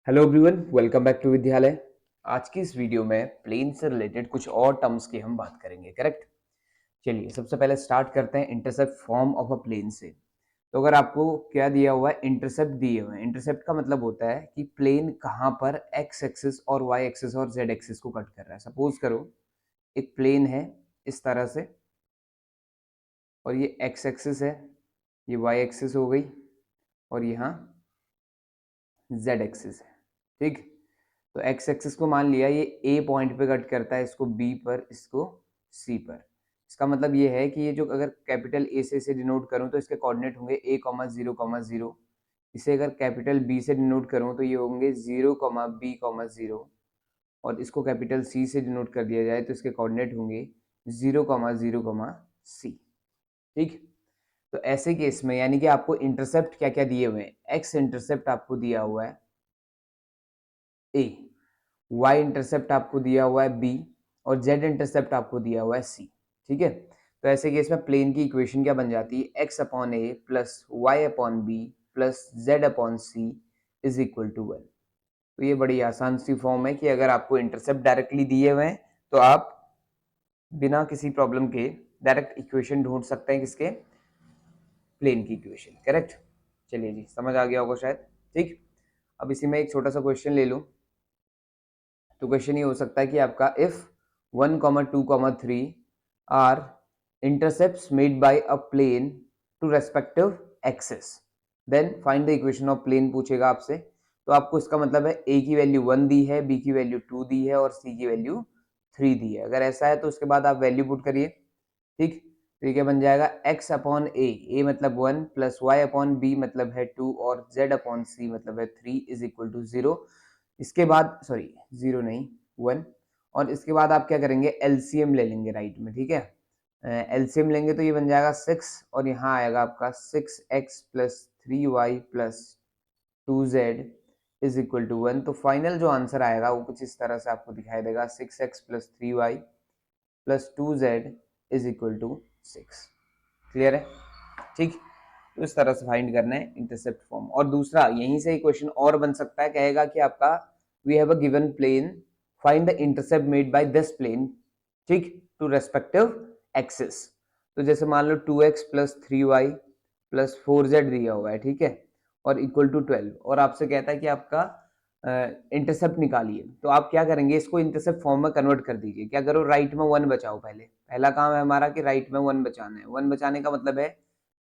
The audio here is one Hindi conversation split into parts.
Hello everyone, welcome back to Vidyalaya. आज की इस वीडियो में प्लेन से रिलेटेड कुछ और टर्म्स की हम बात करेंगे। करेक्ट। चलिए सबसे पहले स्टार्ट करते हैं intercept form of a plane से। तो अगर आपको क्या दिया हुआ है, इंटरसेप्ट दिए हुए हैं। इंटरसेप्ट का मतलब होता है कि प्लेन कहाँ पर एक्स एक्सिस और वाई एक्सिस और जेड एक्सिस को कट कर रहा है। सपोज करो एक प्लेन है इस तरह से, और ये एक्स एक्सिस है, ये वाई एक्सिस हो गई, और यहाँ जेड एक्सिस है। ठीक। तो एक्स एक्सिस को मान लिया ये ए पॉइंट पे कट करता है, इसको बी पर, इसको सी पर। इसका मतलब ये है कि ये जो, अगर कैपिटल ए से इसे डिनोट करूं तो इसके कोऑर्डिनेट होंगे ए कॉमा जीरो कॉमा जीरो। इसे अगर कैपिटल बी से डिनोट करूं तो ये होंगे zero comma B comma zero. और इसको कैपिटल सी से डिनोट कर दिया जाए तो इसके कोऑर्डिनेट होंगे जीरो कॉमा जीरो कॉमा सी। ठीक। तो ऐसे केस में यानी कि आपको इंटरसेप्ट क्या क्या दिए हुए हैं। एक्स इंटरसेप्ट आपको दिया हुआ है ए, वाई इंटरसेप्ट आपको दिया हुआ है बी, और जेड इंटरसेप्ट आपको दिया हुआ है सी। ठीक है। तो ऐसे केस में प्लेन की इक्वेशन क्या बन जाती है, X upon A plus Y upon B plus Z upon C is equal to one. तो ये बड़ी आसान सी फॉर्म है कि अगर आपको इंटरसेप्ट डायरेक्टली दिए हुए हैं तो आप बिना किसी प्रॉब्लम के डायरेक्ट इक्वेशन ढूंढ सकते हैं, किसके, प्लेन की इक्वेशन। करेक्ट। चलिए जी, समझ आ गया होगा शायद। ठीक। अब इसी में एक छोटा सा क्वेश्चन ले लूं। तो क्वेश्चन ये हो सकता है कि आपका if 1, 2, 3 are intercepts made by a plane to respective axis, then find the equation of plane पूछेगा आपसे। तो आपको इसका मतलब है ए की वैल्यू 1 दी है, बी की वैल्यू 2 दी है, और सी की वैल्यू 3 दी है। अगर ऐसा है तो उसके बाद आप वैल्यू पुट करिए। ठीक। तो ये क्या बन जाएगा, x अपॉन ए मतलब 1 प्लस वाई अपॉन बी मतलब है 2 और z अपॉन सी मतलब है 3 इज इक्वल टू 0। इसके बाद सॉरी, 0 नहीं, 1। और इसके बाद आप क्या करेंगे, एलसीएम ले लेंगे राइट में। ठीक है। एलसीएम लेंगे तो ये बन जाएगा 6, और यहाँ आएगा आपका 6x plus 3y plus 2z is equal to 1। तो फाइनल जो आंसर आएगा वो कुछ इस तरह से आपको दिखाई देगा, 6x plus 3y plus 2z is equal to 6। Clear है। ठीक। तो इस तरह से फाइंड करना है इंटरसेप्ट फॉर्म। और दूसरा यहीं से ही क्वेश्चन और बन सकता है, कहेगा कि आपका we have a given plane, find the intercept made by this plane, ठीक, टू रेस्पेक्टिव एक्सिस। तो जैसे मान लो 2x plus 3y plus 4z दिया हुआ है, ठीक है, और इक्वल टू 12, और आपसे कहता है कि आपका इंटरसेप्ट निकालिए। तो आप क्या करेंगे, इसको इंटरसेप्ट फॉर्म में कन्वर्ट कर दीजिए। क्या करो, राइट में 1 बचाओ। पहला काम है हमारा कि राइट में 1 बचाना है। 1 बचाने का मतलब है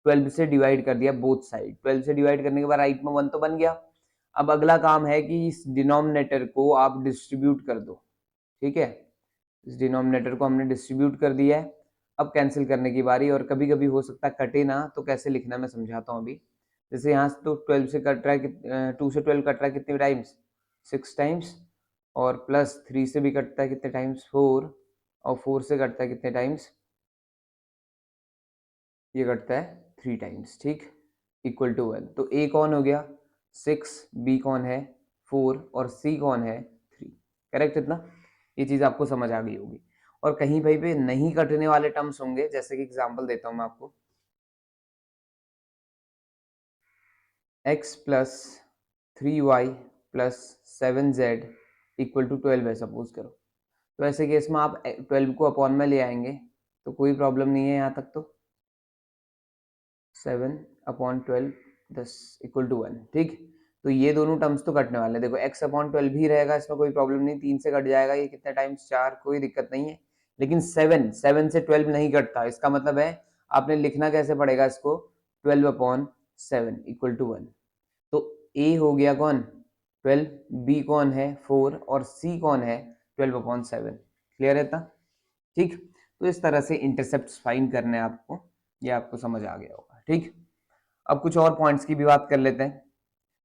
12 से डिवाइड कर दिया बोथ साइड। 12 से डिवाइड करने के बाद राइट में 1 तो बन गया। अब अगला काम है कि इस डिनोमिनेटर को आप डिस्ट्रीब्यूट कर दो। ठीक है। इस डिनोमिनेटर को हमने डिस्ट्रीब्यूट कर दिया है। अब कैंसिल करने की बारी। और कभी कभी हो सकता है कटे ना, तो कैसे लिखना मैं समझाता हूँ अभी। जैसे यहाँ से तो 12 से कट रहा है, 2 से 12 कट रहा है कितने टाइम्स, 6 टाइम्स। और प्लस 3 से भी कटता है कितने टाइम्स, 4। और 4 से कटता है कितने टाइम्स, ये कटता है 3 टाइम्स। ठीक। Equal to 1। तो ए कौन हो गया, 6, बी कौन है, 4, और सी कौन है, 3। करेक्ट। इतना ये चीज आपको समझ आ गई होगी। और कहीं भाई पे नहीं कटने वाले टर्म्स होंगे, जैसे कि एग्जांपल देता हूं मैं आपको, x plus 3y plus 7z equal to 12 है सपोज करो। तो ऐसे केस में आप 12 को अपॉन में ले आएंगे तो कोई प्रॉब्लम नहीं है यहाँ तक। तो 7/12 10 इक्वल टू 1। ठीक। तो ये दोनों टर्म्स तो कटने वाले हैं। देखो x/12 ही रहेगा, इसमें कोई प्रॉब्लम नहीं, 3 से कट जाएगा, ये कितने टाइम्स, 4, कोई दिक्कत नहीं है। लेकिन 7 से 12 नहीं कटता। इसका मतलब है आपने लिखना कैसे पड़ेगा इसको, 12/7 इक्वल टू 1। तो a हो गया कौन, 12, b कौन है, 4, और c कौन है, 12/7। क्लियर है इतना। ठीक। तो इस तरह से इंटरसेप्ट फाइंड करने हैं आपको, ये आपको समझ आ गया होगा। ठीक। अब कुछ और पॉइंट्स की भी बात कर लेते हैं।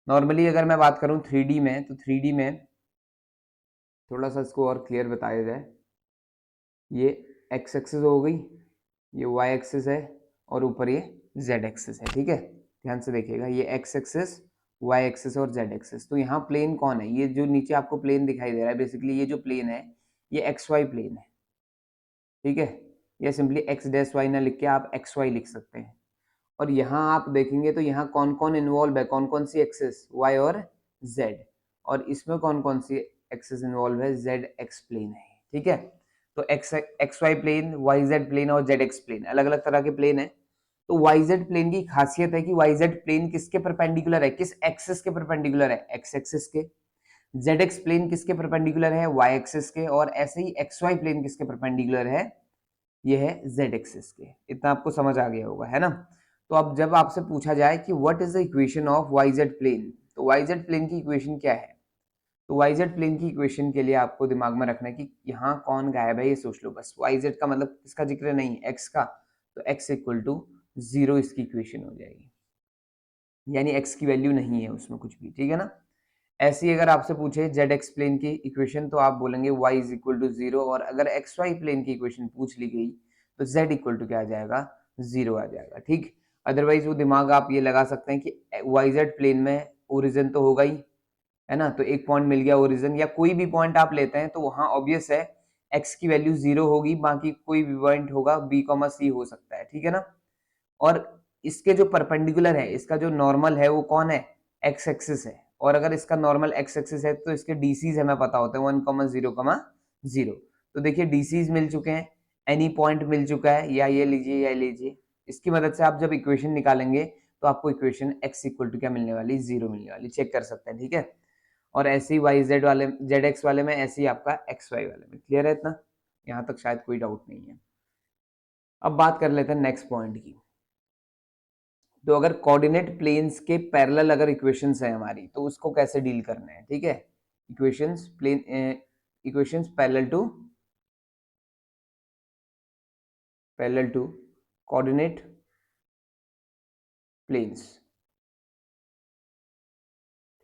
नॉर्मली अगर मैं बात करूं 3D में, तो 3D में थोड़ा सा इसको और क्लियर बताया जाए। ये एक्स एक्सिस हो गई, ये वाई एक्सिस है, और ऊपर ये जेड एक्सिस है। ठीक है। ध्यान से देखिएगा, ये एक्स एक्सिस, वाई एक्सिस और जेड एक्सिस। तो यहाँ प्लेन कौन है, ये जो नीचे आपको प्लेन दिखाई दे रहा है, बेसिकली ये जो प्लेन है ये एक्स वाई प्लेन है। ठीक है। या सिंपली एक्स डैश वाई ना लिख के आप एक्स वाई लिख सकते हैं। और यहाँ आप देखेंगे तो यहाँ कौन कौन इन्वॉल्व है, कौन कौन सी एक्सेस, वाई और जेड। और इसमें कौन कौन सी एक्सेस इन्वॉल्व है, जेड एक्स प्लेन है, ठीक है। तो X Y plane, Y Z plane और जेड एक्स प्लेन अलग अलग तरह के प्लेन है। तो वाई जेड प्लेन की खासियत है कि वाई जेड प्लेन किसके परपेंडिकुलर है, किस एक्सिस के परपेंडिकुलर है, एक्स एक्सिस के। जेड एक्स प्लेन किसके परपेंडिकुलर है, वाई एक्सिस के। और ऐसे ही एक्स वाई प्लेन किसके परपेंडिकुलर है, ये है जेड एक्सिस के। इतना आपको समझ आ गया होगा, है ना। तो अब जब आपसे पूछा जाए कि what is the equation of Y Z plane, तो वाई जेड प्लेन की इक्वेशन क्या है। तो वाई जेड प्लेन की इक्वेशन के लिए आपको दिमाग में रखना है कि यहाँ कौन गायब है, ये सोच लो बस। वाई जेड का मतलब किसका जिक्र नहीं, एक्स का। तो एक्स इक्वल टू 0 इसकी इक्वेशन हो जाएगी, यानी एक्स की वैल्यू नहीं है उसमें कुछ भी, ठीक है ना। ऐसी अगर आपसे पूछे जेड एक्स प्लेन की इक्वेशन, तो आप बोलेंगे y इज इक्वल टू 0। और अगर एक्स वाई प्लेन की इक्वेशन पूछ ली गई तो z इक्वल टू क्या आ जाएगा, 0 आ जाएगा, ठीक। अदरवाइज वो दिमाग आप ये लगा सकते हैं कि वाई जेड प्लेन में ओरिजिन तो होगा ही, है ना। तो एक पॉइंट मिल गया ओरिजिन, या कोई भी पॉइंट आप लेते हैं तो वहां ऑब्वियस है x की वैल्यू 0 होगी, बाकी कोई भी पॉइंट होगा b कॉमा c हो सकता है, ठीक है ना। और इसके जो परपेंडिकुलर है, इसका जो नॉर्मल है वो कौन है, एक्स एक्सिस है। और अगर इसका नॉर्मल एक्स एक्सिस है तो इसके डीसीज हमें पता होते हैं 1,0,0। तो देखिए डीसीज मिल चुके हैं, एनी पॉइंट मिल चुका है, या ये लीजिए या लीजिए। इसकी मदद से आप जब इक्वेशन निकालेंगे तो आपको इक्वेशन x इक्वल टू क्या मिलने वाली, 0 मिलने वाली, चेक कर सकते हैं, ठीक है। और ऐसे ही वाई जेड वाले, जेड एक्स वाले में, ऐसे ही आपका एक्स वाई वाले में। क्लियर है इतना, यहाँ तक शायद कोई डाउट नहीं है। अब बात कर लेते हैं नेक्स्ट पॉइंट की। तो अगर कोऑर्डिनेट प्लेन्स के पैरेलल अगर इक्वेशंस है हमारी, तो उसको कैसे डील करना है, ठीक है। Equations plane, equations parallel to coordinate planes,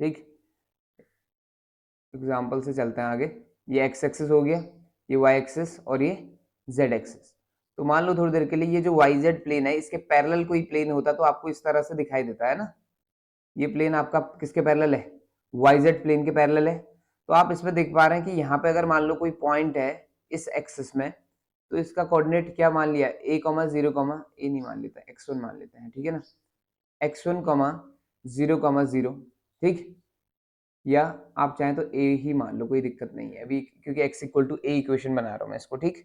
ठीक। एग्जांपल से चलते हैं आगे। ये एक्स एक्सिस हो गया, ये वाई एक्सिस और ये जेड एक्सिस। तो मान लो थोड़ी देर के लिए ये जो वाई जेड प्लेन है, इसके पैरेलल कोई प्लेन होता तो आपको इस तरह से दिखाई देता है ना। ये प्लेन आपका किसके पैरेलल है, वाई जेड प्लेन के पैरेलल है। तो आप इसमें देख पा रहे हैं कि यहाँ पे अगर मान लो कोई पॉइंट है इस एक्सिस में, तो इसका कोऑर्डिनेट क्या मान लिया, a कॉमा 0 कॉमा ए नहीं मान लेता, x1 मान लेते हैं, ठीक है ना। x1 कॉमा 0 कॉमा 0, ठीक। या आप चाहें तो a ही मान लो, कोई दिक्कत नहीं है अभी, क्योंकि x equal to A equation बना रहा हूं मैं इसको, ठीक।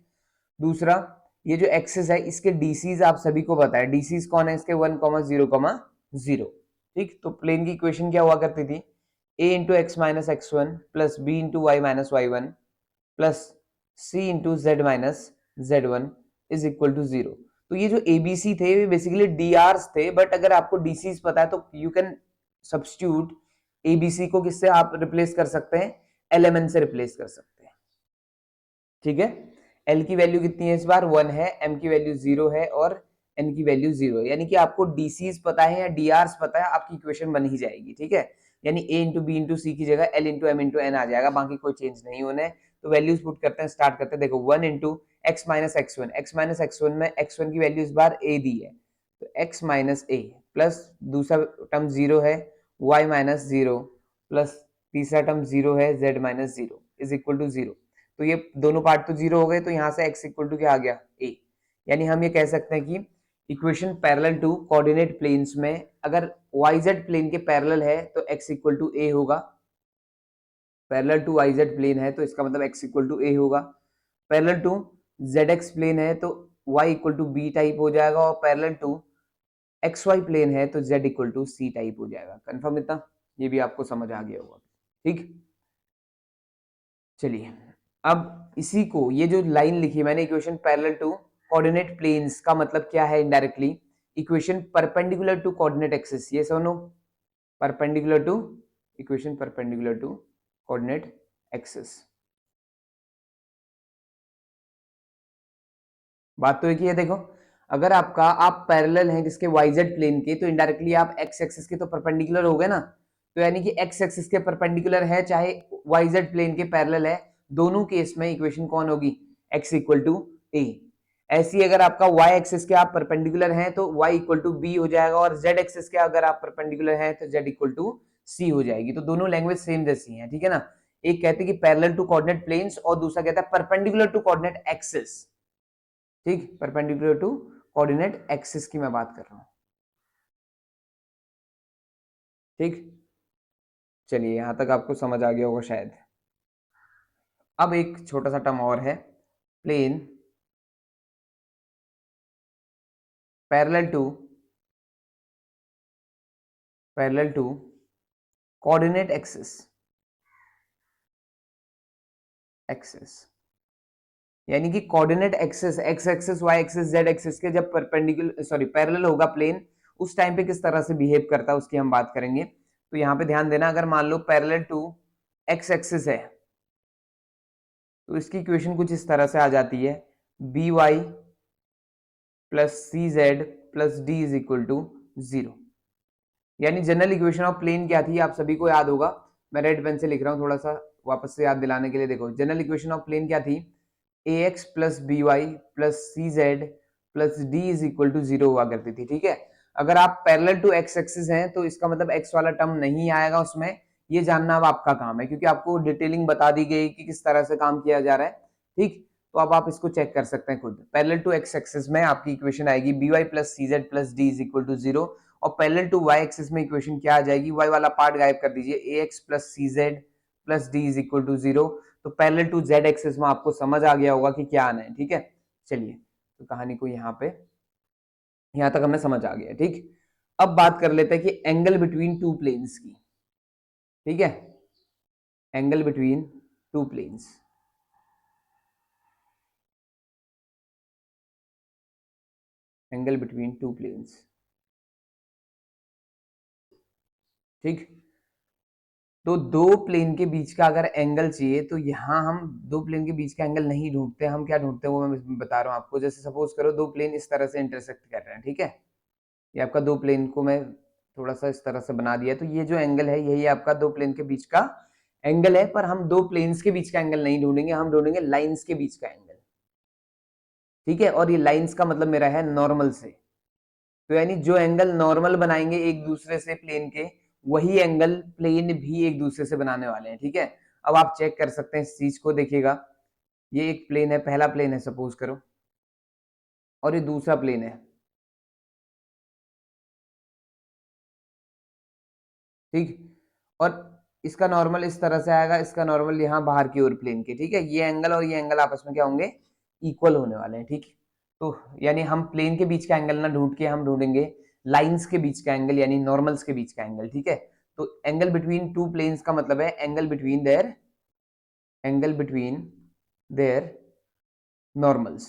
दूसरा, ये जो एक्सिस है इसके डीसीज आप सभी को पता है, डीसीज कौन है इसके, 1,0,0, ठीक। तो प्लेन की इक्वेशन क्या हुआ करती थी, a into X minus X one plus B into Y minus Y one plus C into Z minus Z one is equal to 0। तो ये जो एबीसी थे ये बेसिकली डीआरस थे, बट अगर आपको डीसीज पता है तो यू कैन सब्स्टिट्यूट एबीसी को किससे आप रिप्लेस कर सकते हैं, एलएमएन से रिप्लेस कर सकते हैं, ठीक है। एल की वैल्यू कितनी है इस बार, 1 है, एम की वैल्यू 0 है और एन की वैल्यू 0 है। यानी कि आपको डीसीज पता है या डीआरस पता है, आपकी इक्वेशन बन ही जाएगी, ठीक है। यानी A into B into C की जगह L into M into N आ जाएगा, बाकी कोई चेंज नहीं होना है। तो वैल्यूज पुट करते हैं, स्टार्ट करते हैं। देखो 1 into X minus X one, X minus X one में एक्स वन की वैल्यू इस बार ए दी है, तो एक्स माइनस ए प्लस दूसरा टर्म 0 है, वाई माइनस 0 प्लस तीसरा टर्म 0 है, Z minus 0 is equal to 0। तो ये दोनों पार्ट तो 0 हो गए, तो यहाँ से x इक्वल टू क्या आ गया, a। यानी हम ये कह सकते हैं कि equation parallel to coordinate planes में अगर yz प्लेन के पैरेलल है तो x इक्वल टू a होगा। पैरेलल टू yz प्लेन है तो इसका मतलब x इक्वल टू a होगा। पैरेलल टू zx प्लेन है तो y equal to b type हो जाएगा, और पैरेलल टू xy प्लेन है तो z equal to c type हो जाएगा। कंफर्म इतना, ये भी आपको समझ आ गया होगा, ठीक। चलिए, अब इसी को, ये जो लाइन लिखी मैंने equation parallel to coordinate planes का मतलब क्या है indirectly, equation perpendicular to coordinate axis, ये सुनो, perpendicular to, equation perpendicular to coordinate axis. बात तो एक ही है, देखो अगर आपका, आप पैरेलल हैं किसके, वाईजेड प्लेन के, तो इनडायरेक्टली आप एक्स एक्सिस के तो परपेंडिकुलर हो गए ना। तो यानी कि एक्स एक्सिस के परपेंडिकुलर है चाहे वाईजेड प्लेन के पैरेलल है, दोनों केस में इक्वेशन कौन होगी, एक्स इक्वल टू ए। ऐसी अगर आपका वाई एक्सिस के आप परपेंडिकुलर हैं तो वाई इक्वल टू बी हो जाएगा, और जेड एक्सिस के अगर आप परपेंडिकुलर हैं तो जेड इक्वल टू सी हो जाएगी। तो दोनों लैंग्वेज सेम जैसी हैं, ठीक है ना। एक कहते हैं कि पैरेलल टू कोऑर्डिनेट प्लेन्स और दूसरा कहता है परपेंडिकुलर टू कोऑर्डिनेट एक्सिस, ठीक। परपेंडिकुलर टू कोऑर्डिनेट एक्सिस की मैं बात कर रहा हूं, ठीक। चलिए यहाँ तक आपको समझ आ गया होगा शायद। अब एक छोटा सा टर्म और है, plane parallel to coordinate axis, यानी कि coordinate axis, X axis, Y axis, Z axis के जब परपेंडिकुलर सॉरी पैरेलल होगा प्लेन, उस टाइम पे किस तरह से बिहेव करता है उसकी हम बात करेंगे। तो यहाँ पे ध्यान देना, अगर मान लो पैरेलल टू एक्स एक्सिस है तो इसकी इक्वेशन कुछ इस तरह से आ जाती है, B Y plus C Z plus D is equal to 0। यानी जनरल इक्वेशन ऑफ प्लेन क्या थी, आप सभी को याद होगा, मैं रेड पेन से लिख रहा हूँ थोड़ा सा वापस से याद दिलाने के लिए। देखो जनरल इक्वेशन ऑफ प्लेन क्या थी, A X plus B Y plus C Z plus D is equal to 0 हुआ करती थी। ठीक है, अगर आप पैरेलल टू एक्स एक्सिस हैं तो इसका मतलब एक्स वाला टर्म नहीं आएगा उसमें, ये जानना अब आपका काम है, क्योंकि आपको डिटेलिंग बता दी गई कि किस तरह से काम किया जा रहा है। ठीक, तो अब आप इसको चेक कर सकते हैं खुद। पैरेलल टू एक्स एक्सिस में आपकी इक्वेशन आएगी B Y plus C Z plus D is equal to 0, और पैरेलल टू वाई एक्सिस में इक्वेशन क्या आ जाएगी, वाई वाला पार्ट गायब कर दीजिए, A X plus C Z plus D is equal to 0। तो पैरेलल टू जेड एक्सिस में आपको समझ आ गया होगा कि क्या आना है। ठीक है, चलिए तो कहानी को यहाँ पे यहाँ तक हमें समझ आ गया। ठीक, अब बात कर लेते हैं कि एंगल बिटवीन टू प्लेन्स की। ठीक है, angle between two planes, angle between two planes. ठीक, तो दो प्लेन के बीच का अगर एंगल चाहिए तो यहाँ हम दो प्लेन के बीच का एंगल नहीं ढूंढते, हम क्या ढूंढते हैं वो मैं बता रहा हूँ आपको। जैसे सपोज करो दो प्लेन इस तरह से इंटरसेक्ट कर रहे हैं, ठीक है, ये आपका दो प्लेन को मैं थोड़ा सा इस तरह से बना दिया, तो ये जो एंगल है यही आपका दो प्लेन के बीच का एंगल है। पर हम दो प्लेन्स के बीच का एंगल नहीं ढूंढेंगे, हम ढूंढेंगे लाइंस के बीच का एंगल। ठीक है, और ये लाइंस का मतलब मेरा है नॉर्मल से, तो यानी जो एंगल नॉर्मल बनाएंगे एक दूसरे से प्लेन के, वही एंगल प्लेन भी एक दूसरे से बनाने वाले हैं। ठीक है, अब आप चेक कर सकते हैं इस चीज को, देखिएगा ये एक प्लेन है, पहला प्लेन है सपोज करो, और ये दूसरा प्लेन है। ठीक, और इसका नॉर्मल इस तरह से आएगा, इसका नॉर्मल यहाँ बाहर की ओर प्लेन के। ठीक है, ये एंगल और ये एंगल आपस में क्या होंगे, इक्वल होने वाले हैं। ठीक, तो यानी हम प्लेन के बीच का एंगल ना ढूंढ के हम ढूंढेंगे लाइंस के बीच का एंगल, यानी नॉर्मल्स के बीच का एंगल। ठीक है, तो एंगल बिटवीन टू प्लेन्स का मतलब है एंगल बिटवीन देयर नॉर्मल्स,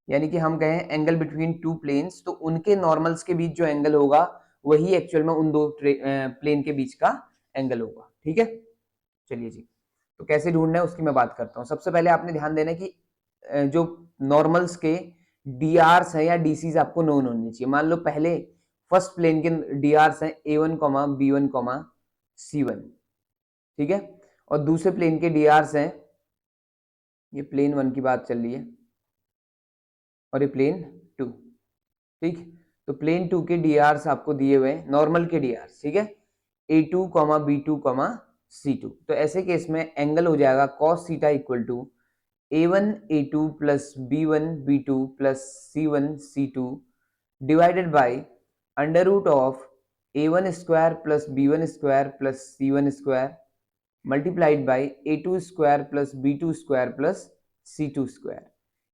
यानी कि हम कहें एंगल बिटवीन टू प्लेन्स, तो उनके नॉर्मल्स के बीच जो एंगल होगा वही एक्चुअल में उन दो प्लेन के बीच का एंगल होगा। ठीक है, चलिए जी, तो कैसे ढूंढना है उसकी मैं बात करता हूँ। सबसे पहले आपने ध्यान देना है कि जो नॉर्मल्स के डी आर्स है या डीसीज आपको नोन होनी चाहिए। मान लो पहले फर्स्ट प्लेन के डी आर्स है A1 B1 C1। ठीक है, और दूसरे प्लेन के डी आर्स हैं, ये प्लेन 1 की बात चल रही है और ये प्लेन 2। ठीक, तो प्लेन 2 के डी आर्स आपको दिए हुए हैं, नॉर्मल के डी आर्स। ठीक है, A2 B2 C2, तो ऐसे केस में एंगल हो जाएगा cos theta equal to A1 A2 plus B1 B2 plus C1 C2 divided by under root of A1 square plus B1 square plus C1 square multiplied by A2 square plus B2 square plus C2 square.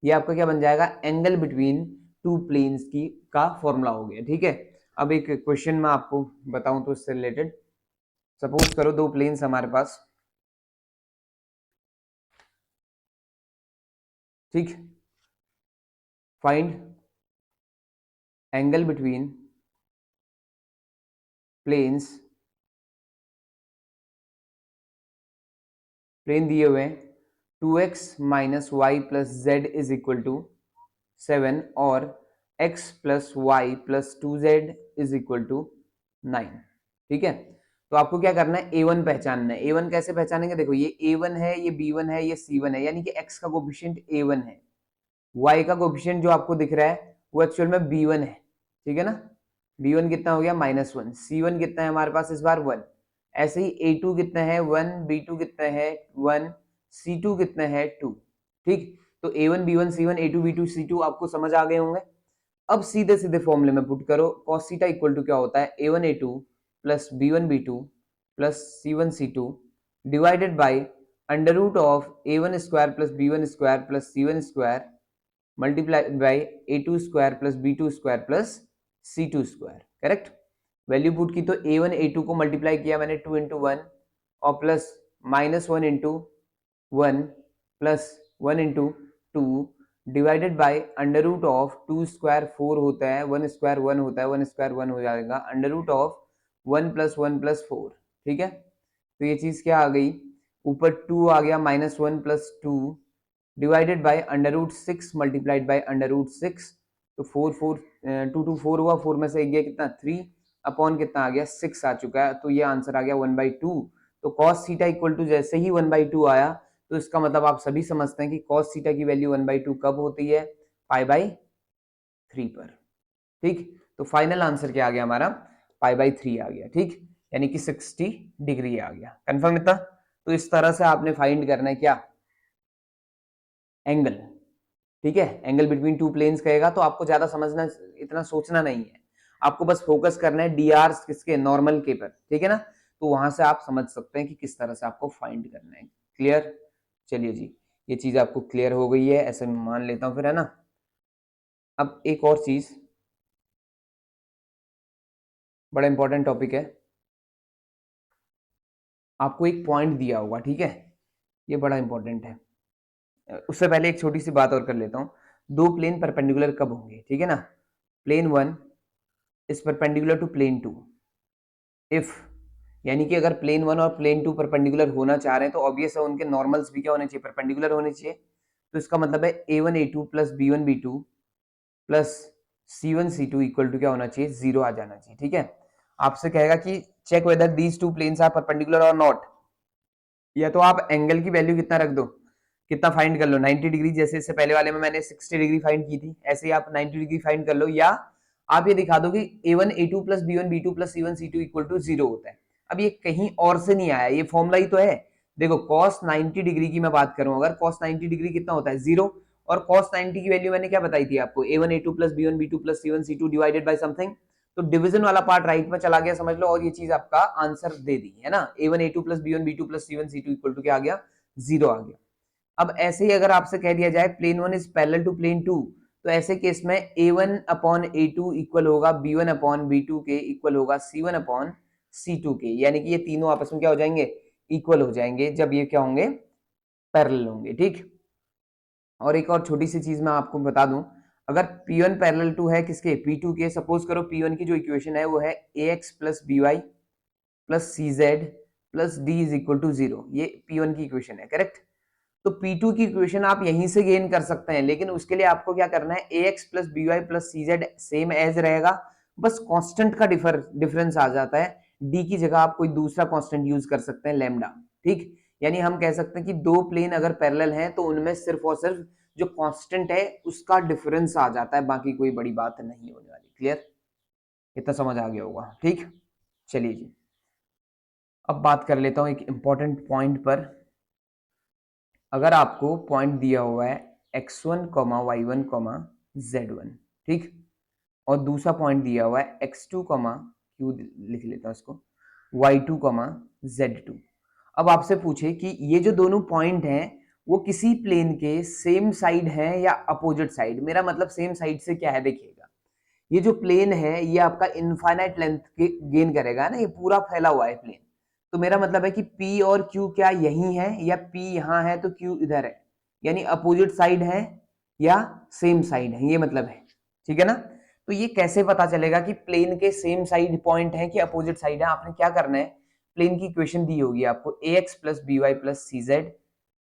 ये आपका क्या बन जाएगा, एंगल बिटवीन टू प्लेन्स की का फॉर्मूला हो गया। ठीक है, अब एक क्वेश्चन मैं आपको बताऊं तो इससे रिलेटेड, सपोज करो दो प्लेन्स हमारे पास। ठीक, find angle between planes, plane दिए हुए हैं 2x minus Y plus Z is equal to 7 और x plus Y plus 2z is equal to 9। ठीक है, तो आपको क्या करना है, A1 पहचानना है। A1 कैसे पहचानेंगे, देखो ये A1 है, ये B1 है, ये C1 है, यानी कि x का कोफिशिएंट A1 है, y का कोफिशिएंट जो आपको दिख रहा है वो एक्चुअल में B1 है। ठीक है ना, B1 कितना हो गया -1, C1 कितना है हमारे पास इस बार 1, ऐसे ही A2 कितना है 1, B2 कितना है 1, C2 कितना है 2। ठीक, तो A1 B1 C1 A2 B2 C2 आपको समझ आ गए होंगे। अब सीधे सीधे फॉर्मूले में पुट करो, cos थीटा इक्वल टू क्या होता है A1 A2 plus B1 B2 plus C1 C2 divided by under root of A1 square plus B1 square plus C1 square multiply by A2 square plus B2 square plus C2 square. Correct. Value put की तो A1 A2 को मल्टीप्लाई किया मैंने 2 इंटू 1 और plus -1 into 1 plus 1 into 2 divided by under root of 2 square 4 होता है, 1 स्क्वायर 1 होता है, 1 स्क्वायर 1 हो जाएगा, under root of 1 plus 1 plus 4। ठीक है, तो ये चीज क्या आ गई, ऊपर 2 आ गया, -1 plus 2 divided by under root 6 multiplied by under root 6। तो 2 4 हुआ, 4 में से एक गया कितना 3 अपॉन कितना आ गया 6 आ चुका है, तो ये आंसर आ गया 1/2। तो कॉस थीटा इक्वल टू जैसे ही 1/2 आया तो इसका मतलब आप सभी समझते हैं कि कॉस थीटा की वैल्यू 1/2 कब होती है, π/3 पर। ठीक, तो फाइनल आंसर क्या आ गया हमारा, π/3 आ गया। ठीक, यानी कि 60 डिग्री आ गया। कंफर्म इतना। तो इस तरह से आपने फाइंड करना है क्या, एंगल। ठीक है, एंगल बिटवीन टू प्लेन्स कहेगा तो आपको ज्यादा समझना, इतना सोचना नहीं है, आपको बस फोकस करना है dr किसके, नॉर्मल के पर। ठीक है ना, तो वहां से आप समझ सकते हैं कि किस तरह से आपको फाइंड करना है। क्लियर। चलिए जी, ये चीज आपको क्लियर हो गई है, ऐसे मान लेता हूं फिर, है ना। अब एक और चीज, बड़ा इंपॉर्टेंट टॉपिक है, आपको एक पॉइंट दिया होगा। ठीक है, ये बड़ा इंपॉर्टेंट है। उससे पहले एक छोटी सी बात और कर लेता हूँ, दो प्लेन परपेंडिकुलर कब होंगे। ठीक है ना, plane 1 is perpendicular to plane 2 if, यानी कि अगर प्लेन 1 और प्लेन 2 परपेंडिकुलर होना चाह रहे हैं तो ऑब्वियस है उनके नॉर्मल्स भी क्या होने चाहिए, परपेंडिकुलर होने चाहिए। तो इसका मतलब है A1 A2 plus B1 B2 plus C1 C2 equal to क्या होना चाहिए, 0 आ जाना चाहिए। ठीक है, आपसे कहेगा कि check whether these two planes are perpendicular और नॉट, या तो आप एंगल की वैल्यू कितना रख दो, कितना फाइंड कर लो 90 डिग्री, जैसे इससे पहले वाले में मैंने 60 डिग्री फाइंड की थी, ऐसे ही आप 90 डिग्री फाइंड कर लो, या आप ये दिखा दो कि A1 A2 plus B1 B2 plus C1 C2 equal to 0 होता है। अब ये कहीं और से नहीं आया, ये फॉर्मूला ही तो है। देखो cos 90 डिग्री की मैं बात करूं, अगर cos 90 डिग्री कितना होता है 0, और cos 90 की वैल्यू मैंने क्या बताई थी आपको, A1 A2 plus B1 B2 plus C1 C2 divided by something. तो डिवीजन वाला पार्ट राइट में चला गया समझ लो, और ये चीज आपका आंसर दे दी है ना, A1 A2 plus B1 B2 plus C1 C2 equal to क्या आ गया, 0 आ गया। अब ऐसे ही अगर आपसे कह दिया जाए plane 1 is parallel to plane 2, तो ऐसे केस में A1 अपॉन A2 इक्वल होगा B1 अपॉन B2 के इक्वल होगा C1 अपॉन C2 के, यानी कि ये तीनों आपस में क्या हो जाएंगे, इक्वल हो जाएंगे जब ये क्या होंगे, पैरेलल होंगे। ठीक, और एक और छोटी सी चीज मैं आपको बता दूं, अगर P1 पैरेलल टू है किसके, P2 के, सपोज करो P1 की जो इक्वेशन है वो है AX plus BY plus CZ plus D is equal to 0, ये P1 की इक्वेशन है। करेक्ट। तो P2 की इक्वेशन आप यहीं से गेन कर सकते हैं, लेकिन उसके लिए आपको क्या करना है, AX plus BY plus CZ same as रहेगा, बस कांस्टेंट का डिफरेंस आ जाता है, D की जगह आप कोई दूसरा कांस्टेंट यूज कर सकते हैं, लैम्डा। ठीक, यानी हम कह सकते हैं कि दो प्लेन अगर पैरेलल हैं तो उनमें सिर्फ और सिर्फ जो कांस्टेंट है उसका डिफरेंस आ जाता है, बाकी कोई बड़ी बात नहीं होने वाली। क्लियर, इतना समझ आ गया होगा। ठीक, चलिए जी, अब बात कर लेता हूं एक इंपॉर्टेंट पॉइंट पर। अगर आपको पॉइंट दिया हुआ है x1, y1, z1, ठीक, और दूसरा पॉइंट दिया हुआ है x2, क्यू लिख लेता हूं इसको, y2, z2। अब आपसे पूछे कि ये जो दोनों पॉइंट हैं वो किसी प्लेन के सेम साइड हैं या अपोजिट साइड। मेरा मतलब सेम साइड से क्या है, देखिएगा ये जो प्लेन है ये आपका इनफाइनाइट लेंथ गेन करेगा ना, ये पूरा फैला हुआ है प्लेन, तो मेरा मतलब है कि P और Q क्या यही है, या P यहां है तो Q इधर है, यानी अपोजिट साइड है या सेम साइड है, ये मतलब है। ठीक है ना, तो ये कैसे पता चलेगा कि प्लेन के सेम साइड पॉइंट है कि अपोजिट साइड है, आपने क्या करना है, प्लेन की इक्वेशन दी होगी आपको ax plus by plus cz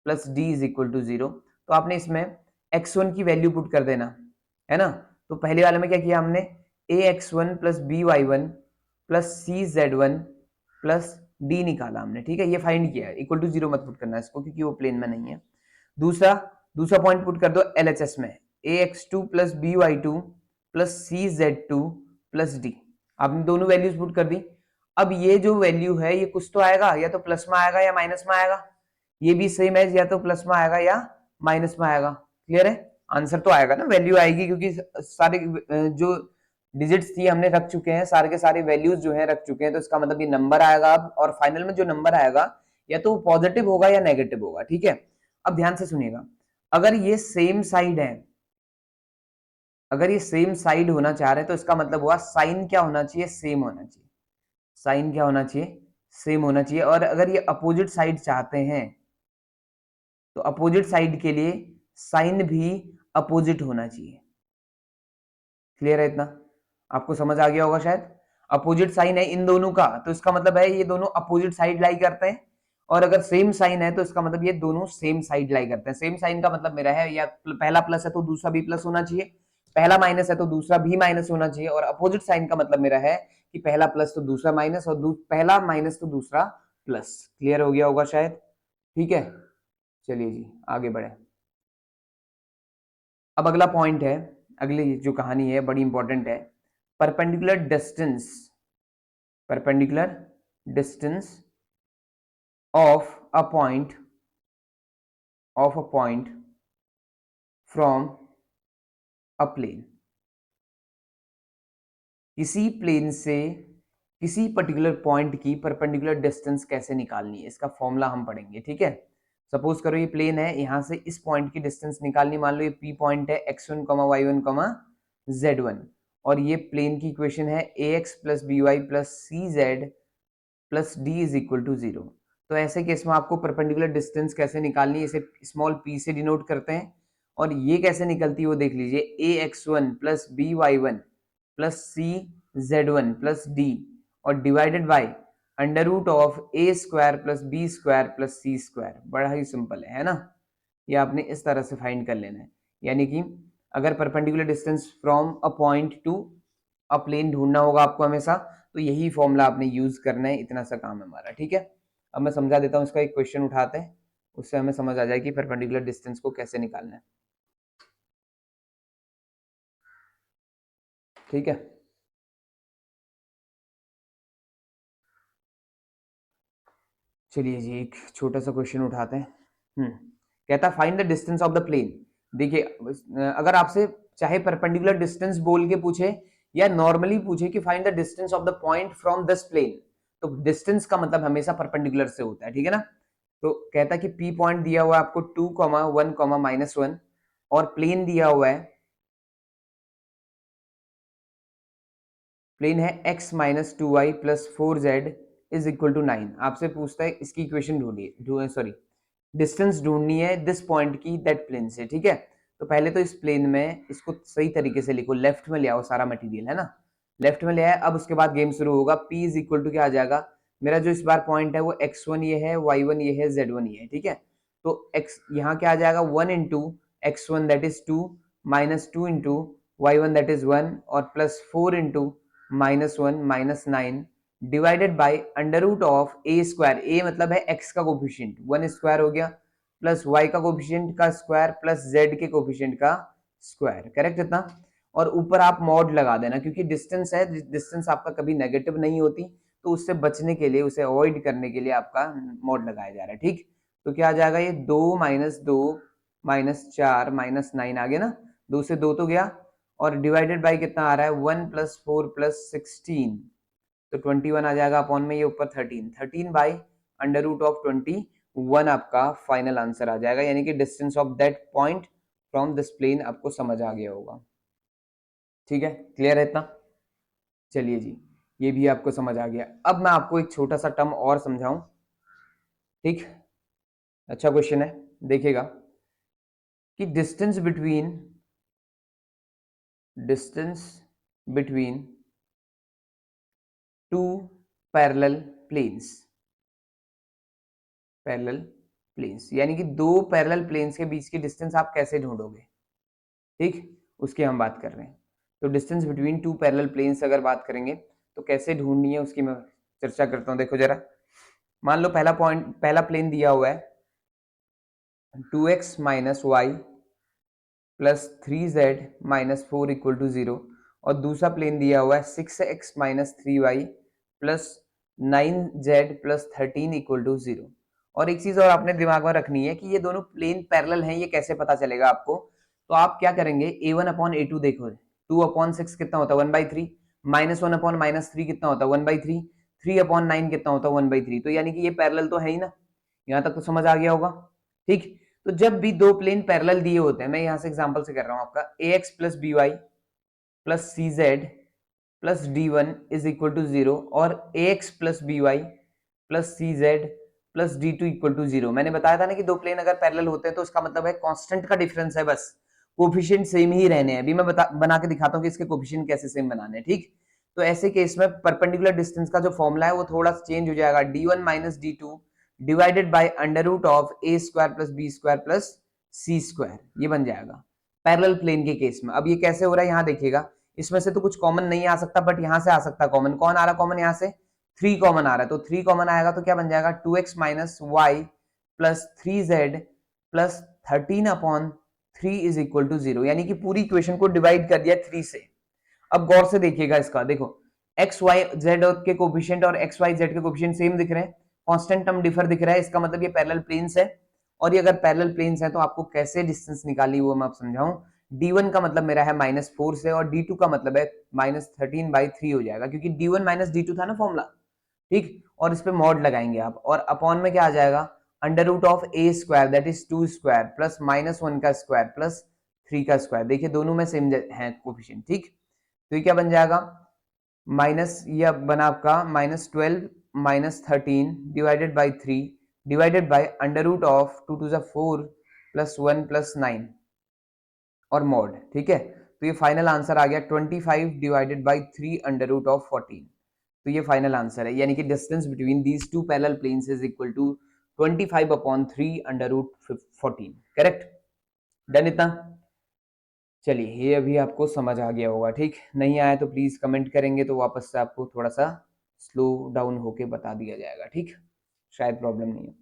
plus d is equal to 0, तो आपने इसमें x1 की वैल्यू पुट कर देना, है ना। तो पहले वाले में क्या किया हमने, ax1 plus by1 plus cz1 plus D निकाला हमने। ठीक है, ये फाइंड किया है, इक्वल टू 0 मत पुट करना इसको क्योंकि वो प्लेन में नहीं है। दूसरा दूसरा पॉइंट पुट कर दो LHS में, ax2 plus by2 plus cz2 plus D, आपने दोनों वैल्यूज पुट कर दी। अब ये जो वैल्यू है ये कुछ तो आएगा, या तो प्लस में आएगा या माइनस में आएगा, ये भी सेम है, या तो प्लस में आएगा या माइनस में आएगा। क्लियर है, आंसर तो आएगा ना, वैल्यू आएगी, क्योंकि सारे जो डिजिट्स थी हमने रख चुके हैं, सारे के सारे वैल्यूज जो है रख चुके हैं, तो इसका मतलब ये नंबर आएगा अब, और फाइनल में जो नंबर आएगा या तो पॉजिटिव होगा या नेगेटिव होगा, ठीक है। अब ध्यान से सुनिएगा, अगर ये सेम साइड है, अगर ये सेम साइड होना चाह रहे हैं तो इसका मतलब हुआ साइन क्या होना चाहिए, सेम होना चाहिए। साइन क्या होना चाहिए, सेम होना चाहिए। और अगर ये अपोजिट साइड चाहते हैं तो अपोजिट साइड के लिए साइन भी अपोजिट होना चाहिए। क्लियर है इतना, आपको समझ आ गया होगा शायद। अपोजिट साइन है इन दोनों का, तो इसका मतलब है ये दोनों अपोजिट साइड लाई करते हैं। और अगर सेम साइन है तो इसका मतलब ये दोनों सेम साइड लाई करते हैं। सेम साइन का मतलब मेरा है या पहला प्लस है तो दूसरा भी प्लस होना चाहिए, पहला माइनस है तो दूसरा भी माइनस होना चाहिए। और अपोजिट साइन का मतलब मेरा है कि पहला प्लस तो दूसरा माइनस, और पहला माइनस तो दूसरा प्लस। क्लियर हो गया होगा शायद, ठीक है। चलिए जी आगे बढ़े। अब अगला पॉइंट है, अगली जो कहानी है बड़ी इंपॉर्टेंट है। Perpendicular distance, perpendicular distance of a point, of a point from a plane. किसी प्लेन से किसी पर्टिकुलर पॉइंट की परपेंडिकुलर डिस्टेंस कैसे निकालनी है, इसका फॉर्मूला हम पढ़ेंगे, ठीक है। सपोज करो ये प्लेन है, यहां से इस पॉइंट की डिस्टेंस निकालनी, मान लो ये पी पॉइंट है, x1, y1, z1, और ये प्लेन की इक्वेशन है ax plus B Y plus C Z plus D is equal to 0। तो ऐसे केस में आपको परपेंडिकुलर डिस्टेंस कैसे निकालनी है, इसे स्मॉल p से डिनोट करते हैं। और ये कैसे निकलती है वो देख लीजिए, ax1 plus B Y one plus सी जेड वन प्लस डी, और divided by under root of A square plus B square plus C square. बड़ा ही सिंपल है ना। ये आपने इस तरह से फाइंड कर लेना है। यानी कि अगर perpendicular distance from a point to a plane ढूंढना होगा आपको हमेशा, तो यही फॉर्मूला आपने यूज करना है, इतना सा काम है हमारा, ठीक है। अब मैं समझा देता हूँ, इसका एक क्वेश्चन उठाते हैं, उससे हमें समझ आ जाए कि परपेंडिकुलर डिस्टेंस को कैसे निकालना है, ठीक है। चलिए जी एक छोटा सा क्वेश्चन उठाते हैं। कहता find the distance of the plane. देखिए अगर आपसे चाहे परपेंडिकुलर डिस्टेंस बोल के पूछे या नॉर्मली पूछे कि find the distance of the point from this plane, तो डिस्टेंस का मतलब हमेशा परपेंडिकुलर से होता है, ठीक है ना। तो कहता कि पी पॉइंट दिया हुआ है आपको 2,1,-1, और प्लेन दिया हुआ है, प्लेन है x minus 2y plus 4z is equal to 9। आपसे पूछता है इसकी इक्वेशन ढूंढिए, सॉरी डिस्टेंस ढूंढनी है दिस पॉइंट की दैट प्लेन से, ठीक है। तो पहले तो इस प्लेन में इसको सही तरीके से लिखो, लेफ्ट में ले आओ, सारा मटेरियल है ना, लेफ्ट में ले आए। अब उसके बाद गेम शुरू होगा, p इज इक्वल टू क्या आ जाएगा, मेरा जो इस बार पॉइंट है वो x1 ये है, y1 ये है, z1 ये है, ठीक है। तो x यहाँ क्या आ जाएगा, 1 into x1 that is 2, minus 2 into y1 that is 1, और plus 4 into -1 -9 divided by under root of A square, A मतलब है x का कोफिशिएंट, 1 स्क्वायर हो गया, प्लस y का कोफिशिएंट का स्क्वायर प्लस z के कोफिशिएंट का स्क्वायर, करेक्ट इतना। और ऊपर आप मॉड लगा देना, क्योंकि डिस्टेंस है, डिस्टेंस आपका कभी नेगेटिव नहीं होती, तो उससे बचने के लिए, उसे अवॉइड करने के लिए आपका मॉड लगाया जा रहा है, ठीक। तो क्या आ जाएगा ये 2 - 2 -4 -9 आ गया ना, 2 से 2 तो गया, और डिवाइडेड बाई कितना आ रहा है 1 + 4 + 16, तो 21 आ जाएगा अपॉन में ये ऊपर 13, 13 बाई अंडर रूट ऑफ 21 आपका फाइनल आंसर आ जाएगा। यानी कि distance of that point from this plane आपको समझ आ गया होगा, ठीक है। क्लियर है इतना, चलिए जी ये भी आपको समझ आ गया। अब मैं आपको एक छोटा सा टर्म और समझाऊं, ठीक। अच्छा क्वेश्चन है, देखिएगा कि distance between two parallel planes, parallel planes यानी कि दो पैरेलल प्लेन्स के बीच की डिस्टेंस आप कैसे ढूंढोगे, ठीक, उसकी हम बात कर रहे हैं। तो distance between two parallel planes अगर बात करेंगे तो कैसे ढूंढनी है उसकी मैं चर्चा करता हूं। देखो जरा, मान लो पहला प्लेन दिया हुआ है 2x minus Y plus 3z minus 4 equal to 0, और दूसरा प्लेन दिया हुआ है 6x minus 3y plus 9z plus 13 equal to 0। और एक चीज और आपने दिमाग में रखनी है कि ये दोनों प्लेन पैरेलल हैं, ये कैसे पता चलेगा आपको। तो आप क्या करेंगे, a1 अपॉन a2 देखो, 2/6 कितना होता है 1/3, -1/-3 कितना होता है 1/3, 3/9 कितना होता है 1/3। तो यानी कि ये पैरेलल तो है ही ना, यहाँ तक तो समझ आ गया होगा। ठीक, तो जब भी दो प्लेन पैरेलल दिए होते हैं, मैं यहाँ से एग्जांपल से कर रहा हूँ आपका, ax plus B Y plus C Z plus d one is equal to 0 और ax plus B Y plus C Z plus d two equal to 0। मैंने बताया था ना कि दो प्लेन अगर पैरेलल होते हैं तो उसका मतलब है कांस्टेंट का डिफरेंस है, बस कोफिशिएंट सेम ही रहने हैं। अभी मैं बना के दिखाता हूँ कि इसके कोफिशिएंट कैसे सेम बनाने हैं। ठीक, तो ऐसे केस में परपेंडिकुलर डिस्टेंस का जो फॉर्मूला है वो थोड़ा चेंज हो जाएगा, d1 minus d2 divided by under root of a square plus B square plus C square, ये बन जाएगा पैरेलल प्लेन के केस में। अब ये कैसे हो रहा है यहाँ देखिएगा, इसमें से तो कुछ कॉमन नहीं आ सकता, बट यहाँ से आ सकता कॉमन। कौन आ रहा कॉमन, यहाँ से 3 कॉमन आ रहा है, तो 3 कॉमन आएगा तो क्या बन जाएगा 2x minus Y plus 3z plus 13/3 is equal to 0, यानी कि पूरी इक्वेशन को डिवाइड कर दिया 3 से। अब गौर से देखिएगा इसका, देखो एक्स वाई जेड के कोफिशिएंट और एक्स वाई जेड के कोफिशिएंट सेम दिख रहे हैं, कांस्टेंट टर्म डिफर दिख रहा है, इसका मतलब ये पैरेलल प्लेन्स है। और ये अगर पैरेलल प्लेन्स है तो आपको कैसे डिस्टेंस निकाली वो मैं आप समझाऊं। d1 का मतलब मेरा है -4 से और d2 का मतलब है -13/3 हो जाएगा, क्योंकि d1 माइनस d2 था ना फॉर्मूला। ठीक, और इस पे मॉड लगाएंगे आप, और अपॉन में क्या आ जाएगा under root of a square that is 2 square plus -1 का स्क्वायर प्लस 3 का स्क्वायर। देखिए दोनों में सेम है कोफिशिएंट। ठीक, तो ये क्या बन जाएगा माइनस, ये बना आपका -12 -13 divided by 3 divided by under root of 2 to 4 plus 1 plus 9 और मॉड। ठीक है, तो ये फाइनल आंसर आ गया 25 divided by 3 under root of 14। तो ये फाइनल आंसर है, यानी कि distance between these two parallel planes is equal to 25/3 under root 14। Correct, done इतना। चलिए ये अभी आपको समझ आ गया होगा। ठीक, नहीं आया तो प्लीज कमेंट करेंगे तो वापस से आपको थोड़ा सा स्लो डाउन होके बता दिया जाएगा। ठीक, शायद प्रॉब्लम नहीं है।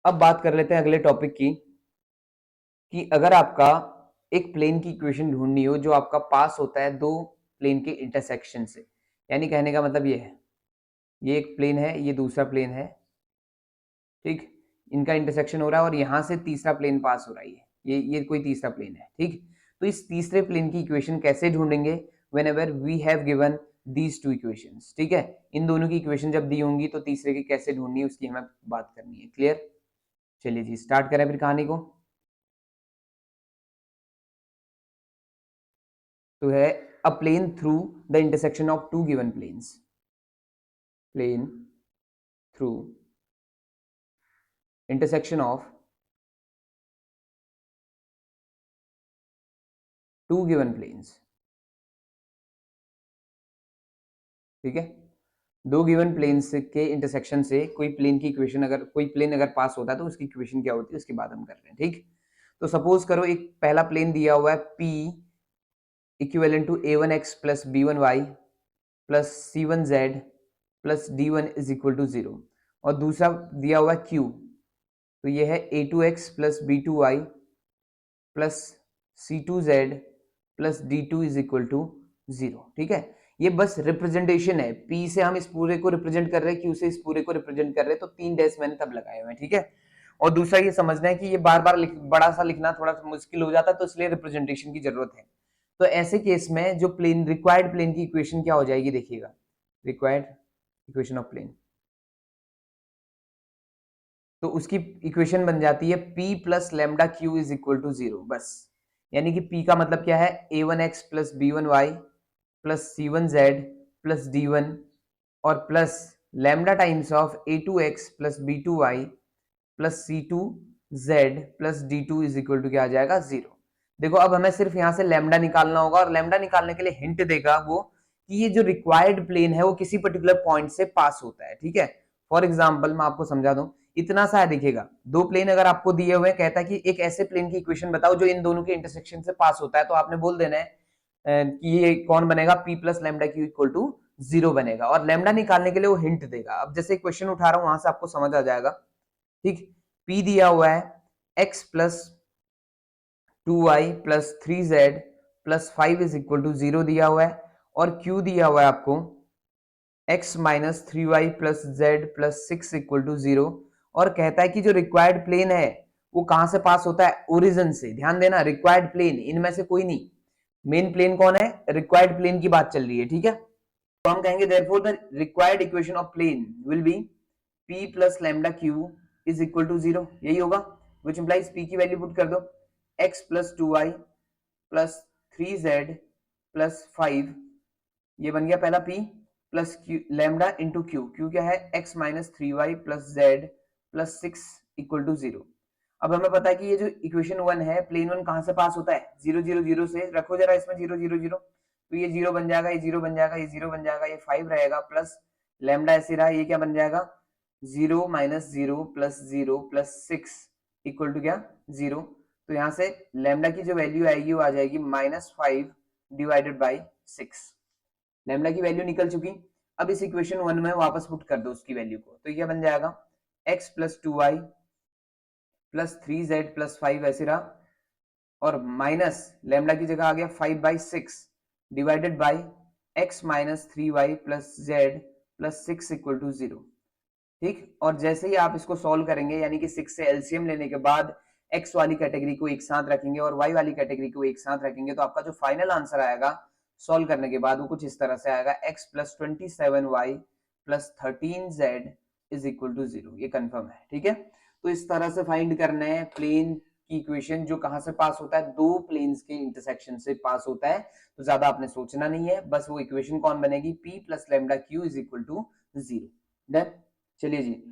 अब बात कर लेते हैं अगले टॉपिक की, कि अगर आपका एक प्लेन की इक्वेशन ढूंढनी हो जो आपका पास होता है दो प्लेन के इंटरसेक्शन से, यानी कहने का मतलब ये है, ये एक प्लेन है, ये दूसरा प्लेन है। ठीक, इनका इंटरसेक्शन हो रहा है और यहां से तीसरा प्लेन पास हो रहा है, ये कोई तीसरा प्लेन है। ठीक, तो इस तीसरे प्लेन की इक्वेशन कैसे ढूंढेंगे, whenever we have given these two equations. ठीक है, इन दोनों की इक्वेशन जब दी होंगी तो तीसरे की कैसे ढूंढनी है उसकी हमें बात करनी है। क्लियर, चलिए जी स्टार्ट करें फिर कहानी को। तो है a plane through the intersection of two given planes, plane through intersection of two given planes. ठीक है, दो गिवन प्लेन्स के इंटरसेक्शन से कोई प्लेन की इक्वेशन, अगर कोई प्लेन अगर पास होता है तो उसकी इक्वेशन क्या होती है उसकी बात हम कर रहे हैं। ठीक, तो सपोज करो एक पहला प्लेन दिया हुआ है P equivalent to a1x plus b1y plus c1z plus d1 is equal to 0, और दूसरा दिया हुआ है Q, तो ये है a2x plus b2y plus c2z plus d2 is equal to 0। ठीक है, ये बस रिप्रेजेंटेशन है, P से हम इस पूरे को रिप्रेजेंट कर रहे हैं, Q से इस पूरे को रिप्रेजेंट कर रहे हैं, तो 3 डैश मैंने तब लगाए हुए हैं। ठीक है, और दूसरा ये समझना है कि ये बार बार बड़ा सा लिखना थोड़ा सा मुश्किल हो जाता है, तो इसलिए रिप्रेजेंटेशन की जरूरत है। तो ऐसे केस में जो प्लेन रिक्वायर्ड प्लेन की इक्वेशन क्या हो जाएगी देखिएगा, रिक्वायर्ड इक्वेशन ऑफ प्लेन, तो उसकी इक्वेशन बन जाती है P plus lambda q is equal to 0 बस। यानी कि P का मतलब क्या है a1x plus b1y plus c1z plus d1 और plus lambda times of a2x plus b2y plus c2z plus d2 is equal to क्या आ जाएगा 0। देखो अब हमें सिर्फ यहां से लैम्डा निकालना होगा, और लैम्डा निकालने के लिए हिंट देगा वो कि ये जो रिक्वायर्ड प्लेन है वो किसी पर्टिकुलर पॉइंट से पास होता है। ठीक है, फॉर एग्जाम्पल मैं आपको समझा दूं, इतना सा है देखिएगा, दो प्लेन अगर आपको दिए हुए कहता है कि एक ऐसे प्लेन की इक्वेशन बताओ जो इन दोनों के इंटरसेक्शन से पास होता है, तो आपने बोल देना है कि ये कौन बनेगा, P plus lambda q equal to 0 बनेगा, और लेमडा निकालने के लिए वो हिंट देगा। अब जैसे क्वेश्चन उठा रहा हूं वहां से आपको समझ आ जाएगा। ठीक, P दिया हुआ है x plus 2y plus 3z plus 5 is equal to 0 दिया हुआ है, और Q दिया हुआ है आपको x minus 3y plus z plus 6 equal to 0, और कहता है कि जो रिक्वायर्ड प्लेन है वो कहां से पास होता है, ओरिजिन से। ध्यान देना, रिक्वायर्ड प्लेन इनमें से कोई नहीं, मेन प्लेन कौन है, रिक्वायर्ड प्लेन की बात चल रही है, ठीक है। तो हम कहेंगे therefore the required equation of plane will be p plus lambda q is equal to 0, यही होगा, विच इंप्लाइज p की वैल्यू पुट कर दो, x plus 2y plus 3z plus 5, ये बन गया पहला p plus lambda into q, q क्या है x minus 3y plus z plus 6 equal to 0। अब हमें पता है कि ये जो इक्वेशन 1 है, प्लेन 1 कहां से पास होता है, 0 0 0 से, रखो जरा इसमें 0 0 0, तो ये 0 बन जाएगा, ये 0 बन जाएगा, ये 0 बन जाएगा, ये 5 रहेगा, प्लस लैम्डा ऐसे रहा, ये क्या बन जाएगा, 0 minus 0 plus 0 plus 6 equal to क्या, 0। तो यहाँ से लैम्डा की जो वैल्यू आएगी वो आ जाएगी -5 डिवाइडेड बाई 6। लैम्डा की वैल्यू निकल चुकी। अब इस इक्वेशन 1 में वापस पुट कर दो उसकी वैल्यू को, तो ये बन जाएगा x plus 2y plus 3z plus 5 ऐसे रहा, और माइनस लैम्डा की जगह आ गया 5/6 divided by x minus 3y plus z plus 6 equal to 0, ठीक। और जैसे ही आप इसको सॉल्व करेंगे, यानी कि 6 से एलसीएम लेने के बाद x वाली कैटेगरी को एक साथ रखेंगे और y वाली कैटेगरी को एक साथ रखेंगे, तो आपका जो फाइनल आंसर आएगा सॉल्व करने के बाद वो कुछ इस तरह से आएगा, x plus 27y plus 13z is equal to 0, ये कंफर्म है, ठीक है। तो इस तरह से फाइंड करना है प्लेन की इक्वेशन जो कहां से पास होता है, दो प्लेन्स के इंटरसेक्शन से पास होता है। तो ज्यादा आपने सोचना नहीं है, बस वो इक्वेशन कौन बनेगी, p plus lambda q is equal to 0। Done. चलिए जी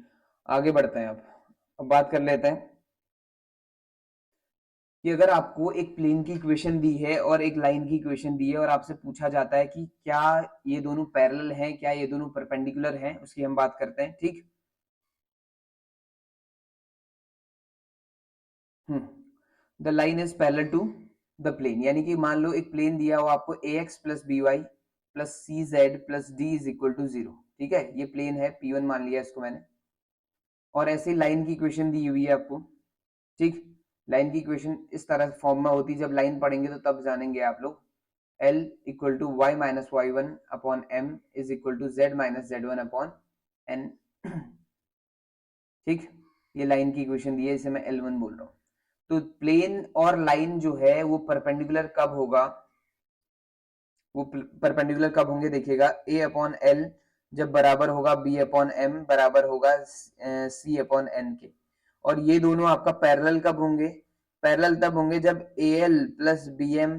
आगे बढ़ते हैं। अब बात कर लेते हैं कि अगर आपको एक प्लेन की इक्वेशन दी है और एक लाइन की इक्वेशन दी है और आपसे पूछा जाता है कि क्या ये दोनों पैरेलल हैं, क्या ये दोनों परपेंडिकुलर हैं, उसकी हम बात करते हैं, ठीक। The line is parallel to the plane, यानी कि मान लो एक प्लेन दिया हो आपको ax plus B Y plus C Z plus D is equal to 0, ठीक है। ये प्लेन है P1 मान लिया इसको मैंने, और ऐसी लाइन की इक्वेशन दी हुई है आपको, ठीक। लाइन की इक्वेशन इस तरह फॉर्म में होती है, जब लाइन पढ़ेंगे तो तब जानेंगे आप लोग। L equal to y minus Y one upon m is equal to z minus Z one upon n, ठीक। ये लाइन की इक्वेशन दी है, इसे मैं L1 बोल रहा हूँ। तो प्लेन और लाइन जो है वो परपेंडिकुलर कब होगा, वो परपेंडिकुलर कब होंगे, देखिएगा a अपॉन एल जब बराबर होगा b अपॉन एम बराबर होगा c अपॉन एन के, और ये दोनों आपका पैरेलल कब होंगे, पैरेलल तब होंगे जब al plus b m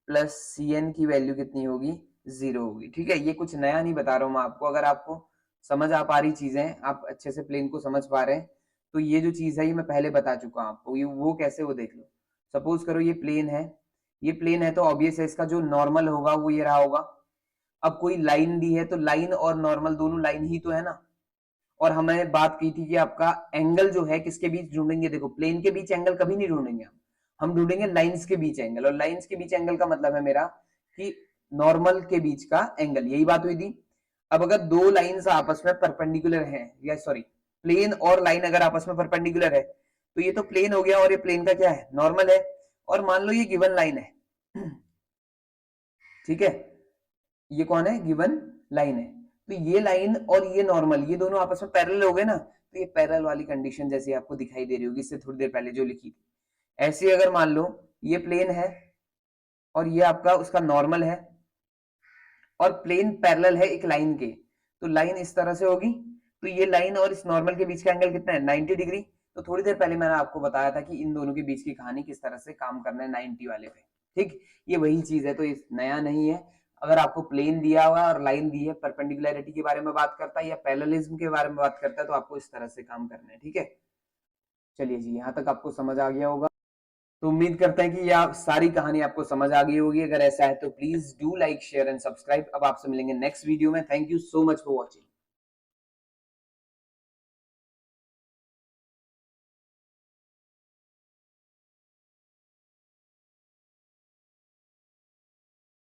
plus c n की वैल्यू कितनी होगी, 0 होगी, ठीक है। ये कुछ नया नहीं बता रहा हूँ मैं आपको, अगर आपको समझ आ पा रही चीजें, आप अच्छे से प्लेन को समझ पा रहे हैं, तो ये जो चीज है ये मैं पहले बता चुका हूँ आपको, ये वो कैसे, वो देख लो। सपोज करो ये प्लेन है, ये प्लेन है तो ऑब्वियस है इसका जो नॉर्मल होगा वो ये रहा होगा। अब कोई लाइन दी है तो लाइन और नॉर्मल दोनों लाइन ही तो है ना, और हमें बात की थी कि आपका एंगल जो है किसके बीच ढूंढेंगे, देखो प्लेन के बीच एंगल कभी नहीं ढूंढेंगे हम ढूंढेंगे लाइंस के बीच एंगल, और लाइंस के बीच एंगल का मतलब है मेरा कि नॉर्मल के बीच का एंगल, यही बात हुई थी। अब अगर दो लाइंस आपस में परपेंडिकुलर हैं, या सॉरी प्लेन और लाइन अगर आपस में परपेंडिकुलर है, तो ये तो प्लेन हो गया और ये प्लेन का क्या है, नॉर्मल है, और मान लो ये गिवन लाइन है, ठीक है, ये कौन है, गिवन लाइन है। तो ये लाइन और ये नॉर्मल, ये दोनों आपस में पैरेलल हो गए ना, तो ये पैरेलल वाली कंडीशन जैसी आपको दिखाई दे रही होगी इससे थोड़ी देर पहले जो लिखी थी, ऐसे अगर मान लो ये प्लेन है और ये आपका उसका नॉर्मल है, और प्लेन पैरेलल है एक लाइन के, तो लाइन इस तरह से होगी, तो ये लाइन और इस नॉर्मल के बीच का एंगल कितना है, 90 डिग्री। तो थोड़ी देर पहले मैंने आपको बताया था कि इन दोनों के बीच की कहानी किस तरह से काम करना है 90 वाले पे, ठीक। ये वही चीज है, तो ये नया नहीं है। अगर आपको प्लेन दिया हुआ और लाइन दी है, परपेंडिकुलरिटी के बारे में बात करता है या पैरेललिज्म के बारे में बात करता है, तो आपको इस तरह से काम करना है, ठीक है। चलिए जी यहाँ तक आपको समझ आ गया होगा, तो उम्मीद करते हैं कि यह सारी कहानी आपको समझ आ गई होगी। अगर ऐसा है तो please do like share and subscribe. अब आपसे मिलेंगे नेक्स्ट वीडियो में। Thank you so much for watching.